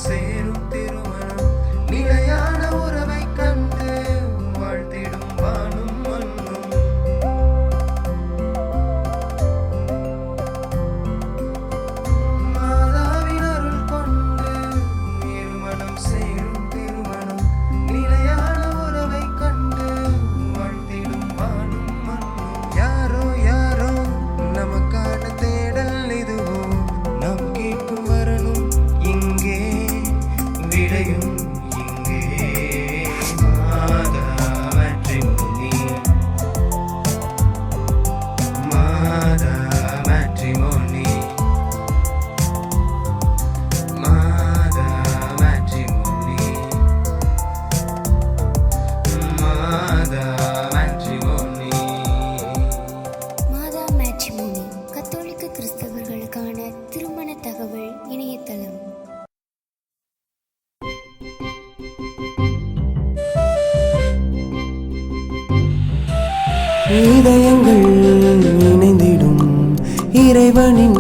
சேரும் திருமணம் நிலையான உறவை கண்டு வாழ்த்திடும் வானும் மண்ணும். மாதாவின் அருள் கொண்டு இருமணம் சேரும் திருமணம் நிலையான உறவை கண்டு வாழ்த்திடும் வானும் மண்ணும். யாரோ யாரோ நமக்கான தேடல் இதுவோ, நாம் கேட்கும் வரணும் இங்கே, விடையும் இங்கே. மாதா மேட்ரிமோனி, மாதா மேட்ரிமோனி, மாதா மேட்ரிமோனி, மாதா மேட்ரிமோனி. மாதா மேட்ரிமோனி கத்தோலிக்க கிறிஸ்தவர்களுக்கான திருமண தகவல் இணையதளம். இதயங்கள் இணைந்திடும் இறைவனின்